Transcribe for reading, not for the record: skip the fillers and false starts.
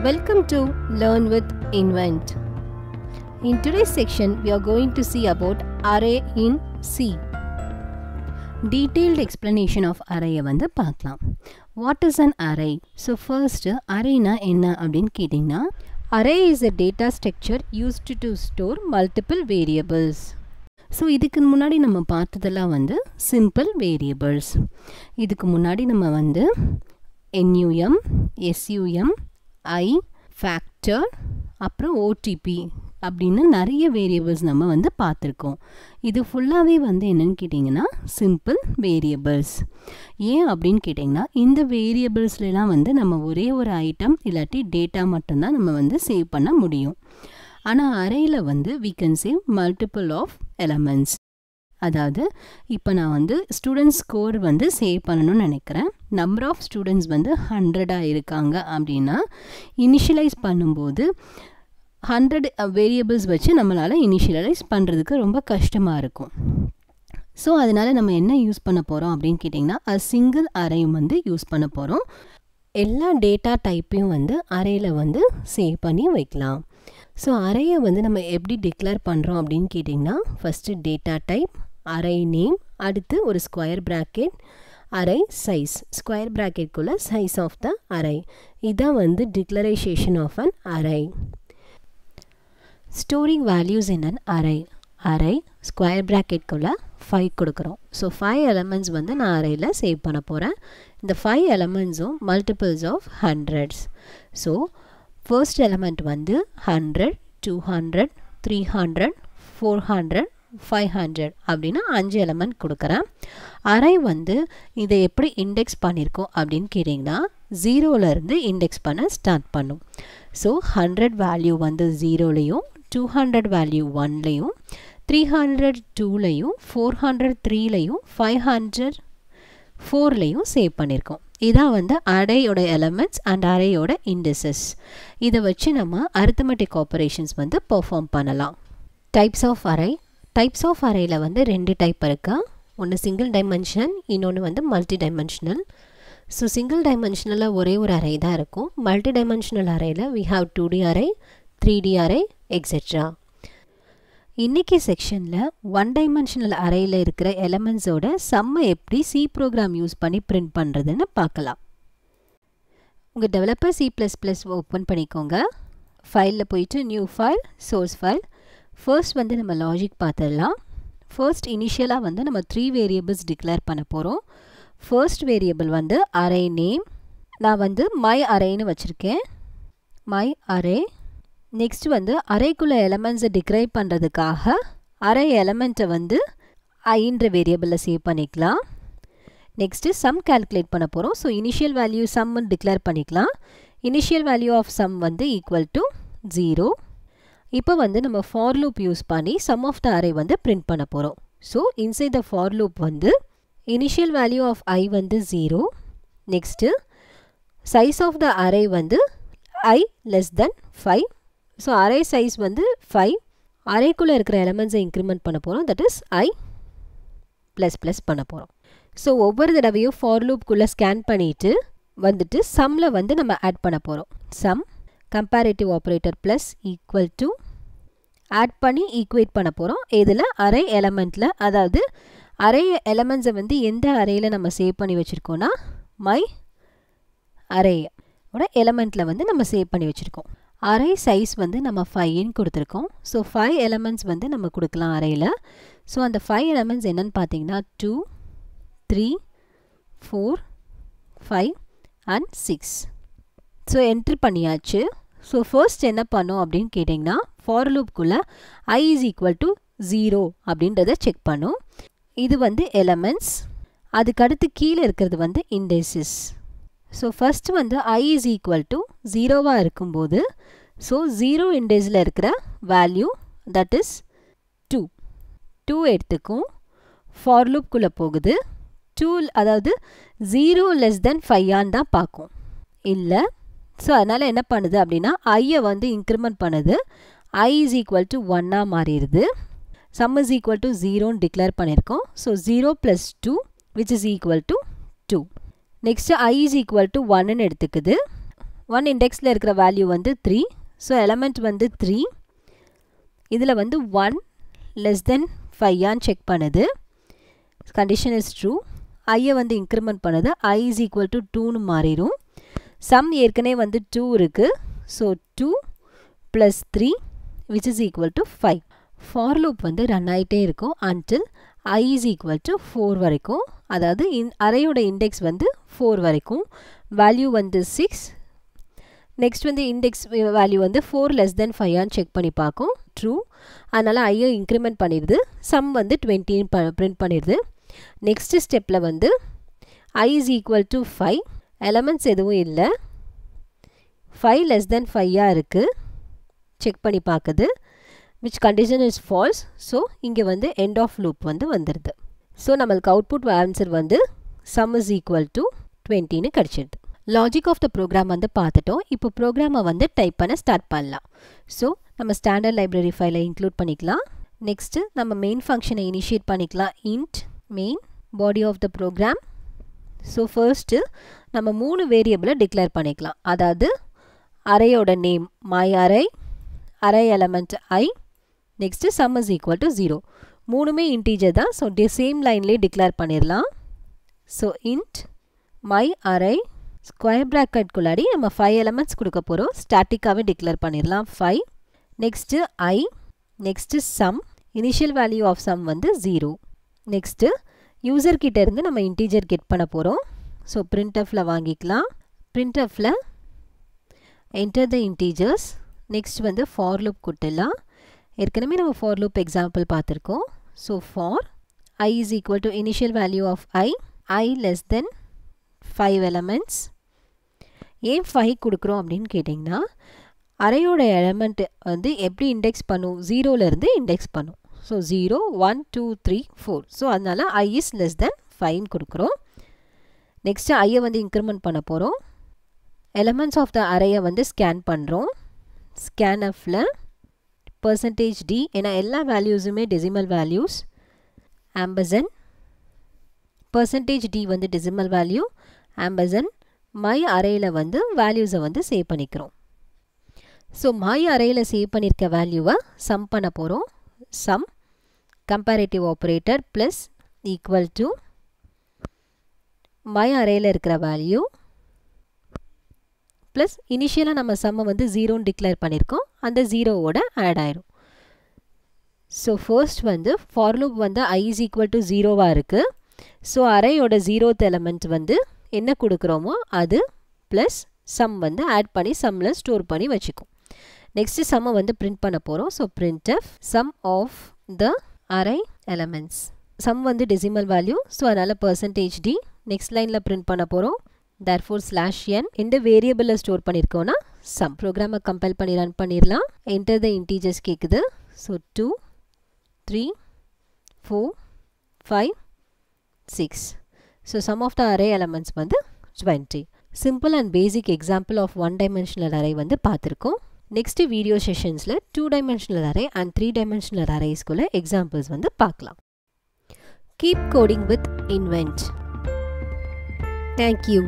Welcome to Learn with Invent. In today's section, we are going to see about array in C. Detailed explanation of array வந்து பார்க்கலாம். What is an array? So first, array na என்ன அப்படினு கேட்டிங்கனா, array is a data structure used to store multiple variables. So இதுக்கு முன்னாடி நம்ம பார்த்ததெல்லாம் வந்து simple variables. இதுக்கு முன்னாடி நம்ம வந்து NUM, SUM, I, factor, அப்புறம் OTP அப்படின்னு நிறைய வேரியபிள்ஸ் நம்ம வந்து பார்த்துருக்கோம். இது ஃபுல்லாகவே வந்து என்னன்னு கேட்டிங்கன்னா சிம்பிள் வேரியபிள்ஸ். ஏன் அப்படின்னு கேட்டிங்கன்னா இந்த வேரியபிள்ஸ்லாம் வந்து நம்ம ஒரே ஒரு ஐட்டம் இல்லாட்டி டேட்டா மட்டும்தான் நம்ம வந்து சேவ் பண்ண முடியும். ஆனால் அரேயில் வந்து we can save multiple of elements. அதாவது இப்போ நான் வந்து ஸ்டூடெண்ட்ஸ் ஸ்கோர் வந்து சேவ் பண்ணணும்னு நினைக்கிறேன். நம்பர் ஆஃப் ஸ்டூடெண்ட்ஸ் வந்து 100 இருக்காங்க அப்படின்னா இனிஷியலைஸ் பண்ணும்போது 100 வேரியபிள்ஸ் வச்சு நம்மளால் இனிஷியலைஸ் பண்ணுறதுக்கு ரொம்ப கஷ்டமாக இருக்கும். ஸோ அதனால் நம்ம என்ன யூஸ் பண்ண போகிறோம் அப்படின்னு கேட்டிங்கன்னா சிங்கிள் அரே வந்து யூஸ் பண்ண போகிறோம். எல்லா டேட்டா டைப்பையும் வந்து அரேயில் வந்து சேவ் பண்ணி வைக்கலாம். ஸோ அரேயை வந்து நம்ம எப்படி டிக்ளேர் பண்ணுறோம் அப்படின்னு கேட்டிங்கன்னா first data type, array name, அடுத்து ஒரு square bracket, array size, square ப்ராக்கெட்குள்ளே சைஸ் ஆஃப் த அரே. இதான் வந்து declaration of an array. Storing values in an array. Array square ப்ராக்கெட்குள்ளே 5 கொடுக்குறோம். ஸோ 5 எலமெண்ட்ஸ் வந்து நான் அரேயில் சேவ் பண்ண போகிறேன். இந்த 5 எலமெண்ட்ஸும் multiples of hundreds. So first element வந்து 100, 200, 300, 400, 500 அப்படின்னா 5 எலமெண்ட் கொடுக்குறேன். அரே வந்து இதை எப்படி இண்டெக்ஸ் பண்ணியிருக்கோம் அப்படின்னு கேட்டிங்கன்னா 0லேருந்து இண்டெக்ஸ் பண்ண ஸ்டார்ட் பண்ணும். ஸோ 100 வேல்யூ வந்து 0லேயும், 200 வேல்யூ 1லேயும், 300 2லேயும், 400 3லேயும், 500 4லேயும் சேவ் பண்ணியிருக்கோம். இதான் வந்து அரேயோட எலமெண்ட்ஸ் அண்ட் அரேயோட இண்டெக்ஸஸ். இதை வச்சு நம்ம அரித்மெட்டிக் ஆப்பரேஷன்ஸ் வந்து பெர்ஃபார்ம் பண்ணலாம். Types of array. Types of அரேயில் வந்து 2 டைப் இருக்கா. ஒன்று சிங்கிள் டைமென்ஷனல், இன்னொன்று வந்து மல்டி டைமென்ஷனல். ஸோ சிங்கிள் டைமென்ஷனலில் ஒரே ஒரு அரே தான் இருக்கும். மல்டி டைமென்ஷனல் அரேயில் we have 2D array, 3D array, etcetera. இன்றைக்கி செக்ஷனில் 1 டைமென்ஷனல் அரேயில் இருக்கிற எலமெண்ட்ஸோட சம்மை எப்படி சி ப்ரோக்ராம் யூஸ் பண்ணி பிரிண்ட் பண்ணுறதுன்னு பார்க்கலாம். உங்கள் டெவலப்பர் C++ ஓப்பன் பண்ணிக்கோங்க. ஃபைலில் போயிட்டு new file, source file. First வந்து நம்ம லாஜிக் பார்த்துடலாம். ஃபர்ஸ்ட் இனிஷியலாக வந்து நம்ம 3 வேரியபிள்ஸ் டிக்ளேர் பண்ண போகிறோம். ஃபர்ஸ்ட் வேரியபிள் வந்து அரே நேம். நான் வந்து மை அரேன்னு வச்சுருக்கேன். My array. நெக்ஸ்ட் வந்து அரேக்குள்ள எலமெண்ட்ஸை டிக்ரைப் பண்ணுறதுக்காக அரே எலமெண்ட்டை வந்து ஐன்ற வேரியபிளில் சேவ் பண்ணிக்கலாம். நெக்ஸ்ட்டு சம் கால்குலேட் பண்ண போகிறோம். ஸோ இனிஷியல் வேல்யூ சம்னு டிக்ளேர் பண்ணிக்கலாம். இனிஷியல் வேல்யூ ஆஃப் சம் வந்து ஈக்குவல் டு 0. இப்போ வந்து நம்ம ஃபார் லூப் யூஸ் பண்ணி சம் ஆஃப் த அரே வந்து பிரிண்ட் பண்ண போகிறோம். So inside the for loop வந்து இனிஷியல் வேல்யூ ஆஃப் I வந்து 0. Next size of the array வந்து I less than 5. So array size வந்து 5. அரேக்குள்ளே இருக்கிற எலமெண்ட்ஸை இன்க்ரிமெண்ட் பண்ண போகிறோம். தட் இஸ் I ++ பண்ண போகிறோம். ஸோ ஒவ்வொரு தடவையும் ஃபார் லூப்குள்ளே ஸ்கேன் பண்ணிவிட்டு வந்துட்டு சம்மில் வந்து நம்ம ஆட் பண்ண போகிறோம். Sum comparative operator plus equal to add பண்ணி ஈக்குவேட் பண்ண போகிறோம். இதில் அரே எலமெண்ட்டில், அதாவது அரே எலமெண்ட்ஸை வந்து எந்த அரேயில் நம்ம சேவ் பண்ணி வச்சுருக்கோன்னா மை அரேயோட எலமெண்ட்டில் வந்து நம்ம சேவ் பண்ணி வச்சுருக்கோம். அரே சைஸ் வந்து நம்ம 5ன்னு கொடுத்துருக்கோம். ஸோ 5 எலமெண்ட்ஸ் வந்து நம்ம கொடுக்கலாம் அரேயில். ஸோ அந்த 5 எலமெண்ட்ஸ் என்னன்னு பார்த்தீங்கன்னா 2, 3, 4, 5 அண்ட் 6. ஸோ என்ட்ரி பண்ணியாச்சு. ஸோ ஃபர்ஸ்ட் என்ன பண்ணோம் அப்படின்னு கேட்டிங்கன்னா for லூப்குள்ளே I is equal to 0 அப்படின்றத செக் பண்ணோம். இது வந்து எலமெண்ட்ஸ். அதுக்கடுத்து கீழே இருக்கிறது வந்து இண்டெக்ஸஸ். ஸோ ஃபஸ்ட்டு வந்து I is equal to 0வாக இருக்கும்போது ஸோ 0 இண்டெக்ஸில் இருக்கிற வேல்யூ தட் இஸ் 2 எடுத்துக்கும். ஃபார் லூப்குள்ளே போகுது. 2 அதாவது 0 லெஸ் தென் 5 தான் பார்க்கும். இல்லை. ஸோ அதனால் என்ன பண்ணுது அப்படின்னா ஐயை வந்து இன்க்ரிமெண்ட் பண்ணுது. I is equal to 1 மாறிடுது. sum is equal to 0ன்னு டிக்ளேர் பண்ணியிருக்கோம். So 0 + 2 which is equal to 2. Next I is equal to 1 எடுத்துக்குது. 1 இண்டெக்ஸில் இருக்கிற வேல்யூ வந்து 3. ஸோ எலமெண்ட் வந்து 3. இதில் வந்து 1 less than 5 செக் பண்ணுது. Condition is true. ஐயை வந்து இன்க்ரிமெண்ட் பண்ணுது. I is equal to 2னு மாறிடும். சம் ஏற்கனவே வந்து 2 இருக்குது. So 2 plus 3 which is equal to 5. For loop வந்து ரன் ஆகிட்டே இருக்கும் until I is equal to 4 வரைக்கும். அதாவது அரேயோட இண்டெக்ஸ் வந்து 4 வரைக்கும். வேல்யூ வந்து 6. நெக்ஸ்ட் வந்து இண்டெக்ஸ் வேல்யூ வந்து 4 less than 5 செக் பண்ணி பார்க்கும். ட்ரூ. அதனால் ஐயை இன்க்ரிமெண்ட் பண்ணிடுது. சம் வந்து 20 பிரிண்ட் பண்ணிடுது. நெக்ஸ்ட் ஸ்டெப்பில் வந்து I is equal to 5. Elements எதுவும் இல்லை. 5 less than 5 இருக்குது. செக் பண்ணி பார்க்குது. which condition is false. So இங்கே வந்து end of loop வந்து வந்துடுது. ஸோ நம்மளுக்கு அவுட்புட் ஆன்சர் வந்து sum is equal to 20ன்னு கிடச்சிடுது. லாஜிக் ஆஃப் த ப்ரோக்ராம் வந்து பார்த்துட்டோம். இப்போ ப்ரோக்ராமை வந்து டைப் பண்ண ஸ்டார்ட் பண்ணலாம். ஸோ நம்ம ஸ்டாண்டர்ட் லைப்ரரி ஃபைலை இன்க்ளூட் பண்ணிக்கலாம். நெக்ஸ்ட்டு நம்ம மெயின் ஃபங்க்ஷனை இனிஷியேட் பண்ணிக்கலாம். Int main body of the program. So first நம்ம 3 வேரியபிளை டிக்ளேர் பண்ணிக்கலாம். அதாவது அரேயோட name my array, array element I, next sum is equal to 0. மூணுமே இன்டீஜர் தான். ஸோ சேம் லைன்லேயே டிக்ளேர் பண்ணிடலாம். So int my array square ப்ராக்கெட்குள்ளாடி நம்ம 5 எலமெண்ட்ஸ் கொடுக்க போகிறோம். ஸ்டாட்டிக்காகவே டிக்ளேர் பண்ணிடலாம் 5. Next I, next sum, initial value of sum வந்து 0. நெக்ஸ்ட்டு யூசர் கிட்ட இருந்து நம்ம இன்டீஜர் கெட் பண்ண போகிறோம். ஸோ printfல வாங்கிக்கலாம். printfல enter the integers. நெக்ஸ்ட் வந்து ஃபார் லூப் கொடுத்துடலாம். ஏற்கனவே நம்ம ஃபார் லூப் எக்ஸாம்பிள் பார்த்துருக்கோம். So for I is equal to initial value of I less than 5 elements. ஏன் 5 கொடுக்குறோம் அப்படின்னு கேட்டிங்கன்னா அரேயோட எலமெண்ட் வந்து எப்படி இண்டெக்ஸ் பண்ணும், 0லேருந்து இண்டெக்ஸ் பண்ணும். ஸோ 0 1 2 3 4. ஸோ அதனால் I is less than 5 கொடுக்குறோம். நெக்ஸ்ட்டு ஐயை வந்து இன்க்ரிமெண்ட் பண்ண போகிறோம். எலமெண்ட்ஸ் ஆஃப் த அரேயை வந்து ஸ்கேன் பண்ணுறோம். ஸ்கேன்எஃப்ல %d, ஏன்னா எல்லா வேல்யூஸுமே டெசிமல் வேல்யூஸ். ஆம்பர்சன் %d வந்து டெசிமல் வேல்யூ. ஆம்பர்சன் மை அரேயில் வந்து வேல்யூஸை வந்து சேவ் பண்ணிக்கிறோம். ஸோ மை அரேயில் சேவ் பண்ணியிருக்க வேல்யூவை சம் பண்ண போகிறோம். Sum comparative operator plus equal to my அரேயில் இருக்கிற வேல்யூ ப்ளஸ் இனிஷியலாக நம்ம சம்மை வந்து 0ன்னு டிக்ளேர் பண்ணியிருக்கோம். அந்த 0வோட ஆட் ஆயிரும். ஸோ ஃபர்ஸ்ட் வந்து ஃபார் லூப் வந்து I is equal to 0வாக இருக்குது. ஸோ அரேயோட 0th எலமெண்ட் வந்து என்ன கொடுக்குறோமோ அது ப்ளஸ் சம் வந்து ஆட் பண்ணி சம்மில் ஸ்டோர் பண்ணி வச்சுக்கும். நெக்ஸ்ட்டு சம்மை வந்து பிரிண்ட் பண்ண போகிறோம். So printf sum of the array elements. Sum வந்து டெசிமல் வேல்யூ. ஸோ அதனால் %d. நெக்ஸ்ட் லைனில் பிரிண்ட் பண்ண போகிறோம். therefore /n இந்த வேரியபிளில் ஸ்டோர் பண்ணியிருக்கோன்னா சம். ப்ரோக்ராமை கம்பைல் பண்ணி ரன் பண்ணிடலாம். enter the integers கேட்குது. So 2 3 4 5 6. So sum of the array elements வந்து 20. Simple and basic example of 1 dimensional array வந்து பார்த்துருக்கோம். நெக்ஸ்ட் வீடியோ செஷன்ஸில் 2 dimensional array and 3 dimensional arraysக்குள்ள examples வந்து பார்க்கலாம். Keep coding with Invent. Thank you.